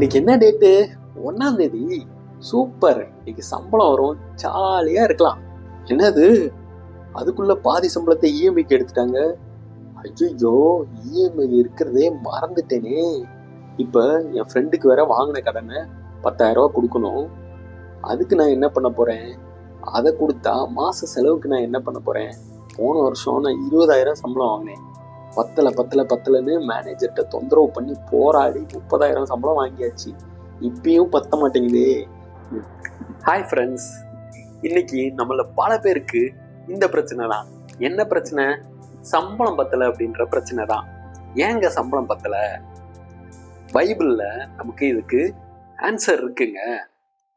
இன்னைக்கு என்ன டேட்டு? 1ஆம் தேதி. சூப்பர், இன்னைக்கு சம்பளம் வரும், ஜாலியா இருக்கலாம். என்னது, அதுக்குள்ள பாதி சம்பளத்தை இஎம்ஐக்கு எடுத்துட்டாங்க. ஐயோ, இஎம்ஐ இருக்கிறதே மறந்துட்டேனே. இப்ப என் ஃப்ரெண்டுக்கு வேற வாங்கின கடனை 10,000 ரூபா கொடுக்கணும். அதுக்கு நான் என்ன பண்ண போறேன்? அதை கொடுத்தா மாச செலவுக்கு நான் என்ன பண்ண போறேன்? போன வருஷம் நான் 20,000 சம்பளம் வாங்கினேன். பத்தலைன்னு மேனேஜர்கிட்ட தொந்தரவு பண்ணி போராடி 30,000 சம்பளம் வாங்கியாச்சு. இப்பயும் பத்த மாட்டேங்குதே. ஹாய் ஃப்ரெண்ட்ஸ், இன்னைக்கு நம்மள பல பேருக்கு இந்த பிரச்சனை தான். என்ன பிரச்சனை? சம்பளம் பத்தலை அப்படின்ற பிரச்சனை தான். ஏங்க சம்பளம் பத்தலை? பைபிள்ல நமக்கு இதுக்கு ஆன்சர் இருக்குங்க.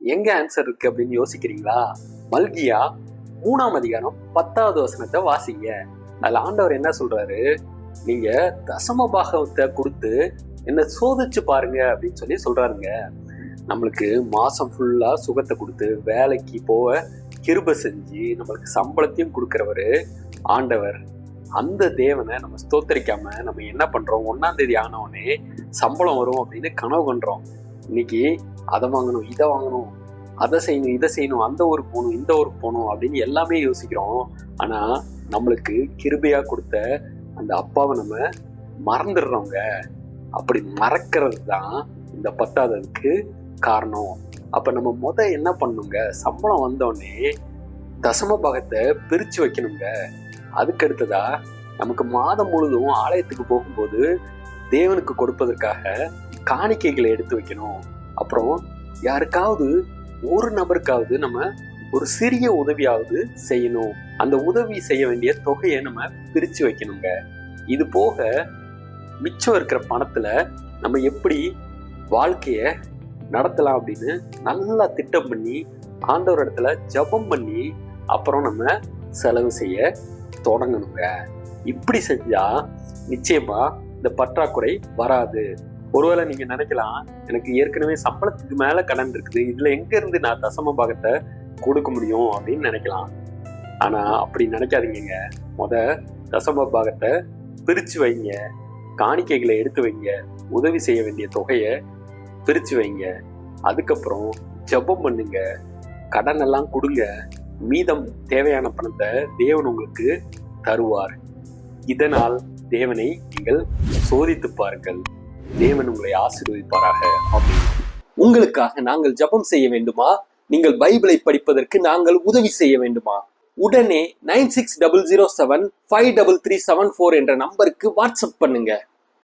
எங்க ஆன்சர் இருக்கு அப்படின்னு யோசிக்கிறீங்களா? மல்கியா 3ஆம் அதிகாரம் 10வது வசனத்தை வாசிங்க. அதுல ஆண்டவர் என்ன சொல்றாரு? நீங்க தசம பாகத்தை கொடுத்து என்ன சோதிச்சு பாருங்க அப்படின்னு சொல்லி சொல்றாருங்க. நம்மளுக்கு மாசம் ஃபுல்லா சுகத்தை கொடுத்து வேலைக்கு போக கிருபை செஞ்சு நம்மளுக்கு சம்பளத்தையும் கொடுக்கிறவரு ஆண்டவர். அந்த தேவனை நம்ம ஸ்தோத்தரிக்காம நம்ம என்ன பண்றோம்? 1ஆம் தேதி ஆனவனே சம்பளம் வரும் அப்படின்னு கனவு கண்டுறோம். இன்னைக்கு அதை வாங்கணும், இதை வாங்கணும், அதை செய்யணும், இதை செய்யணும், அந்த ஊருக்கு போகணும், இந்த ஊருக்கு போகணும் அப்படின்னு எல்லாமே யோசிக்கிறோம். ஆனா நம்மளுக்கு கிருபையா கொடுத்த அந்த அப்பாவை நம்ம மறந்துடுறோங்க. அப்படி மறக்கிறது தான் இந்த பத்தாததுக்கு காரணம். அப்ப நம்ம என்ன பண்ணுங்க? சம்பளம் வந்தோடனே தசம பாகத்தை பிரிச்சு வைக்கணுங்க. அதுக்கு அடுத்ததா நமக்கு மாதம் முழுதும் ஆலயத்துக்கு போகும்போது தேவனுக்கு கொடுப்பதற்காக காணிக்கைகளை எடுத்து வைக்கணும். அப்புறம் யாருக்காவது ஒரு நபருக்காவது நம்ம ஒரு சிறிய உதவியாவது செய்யணும். அந்த உதவி செய்ய வேண்டிய தொகையை நம்ம பிரிச்சு வைக்கணுங்க. இது போக மிச்சம் இருக்கிற பணத்துல நம்ம எப்படி வாழ்க்கைய நடத்தலாம் அப்படின்னு நல்லா திட்டம் பண்ணி ஆண்டவர் இடத்துல ஜெபம் பண்ணி அப்புறம் நம்ம செலவு செய்ய தொடங்கணுங்க. இப்படி செஞ்சா நிச்சயமா இந்த பற்றாக்குறை வராது. ஒருவேளை நீங்க நினைக்கலாம், எனக்கு ஏற்கனவே சம்பளத்துக்கு மேல கடன் இருக்குது, இதுல எங்க இருந்து நான் தசம பாகத்தை கொடுக்க முடியும் அப்படின்னு நினைக்கலாம். ஆனா அப்படி நினைக்காதீங்க. தசம பாகத்தை பிரிச்சு வைங்க, காணிக்கைகளை எடுத்து வைங்க, உதவி செய்ய வேண்டிய தொகையை பிரிச்சு வைங்க. அதுக்கப்புறம் ஜெபம் பண்ணுங்க, கடன் எல்லாம் கொடுங்க. மீதம் தேவையான பணத்தை தேவன் உங்களுக்கு தருவார். இதனால் தேவனை நீங்கள் சோதித்து பாருங்கள். தேவன் உங்களை ஆசீர்வதிப்பாராக. அப்படின்னு உங்களுக்காக நாங்கள் ஜெபம் செய்ய வேண்டுமா? நீங்கள் பைபிளை படிப்பதற்கு நாங்கள் உதவி செய்ய வேண்டுமா? உடனே 9600753374 என்ற நம்பருக்கு வாட்ஸ்அப் பண்ணுங்க.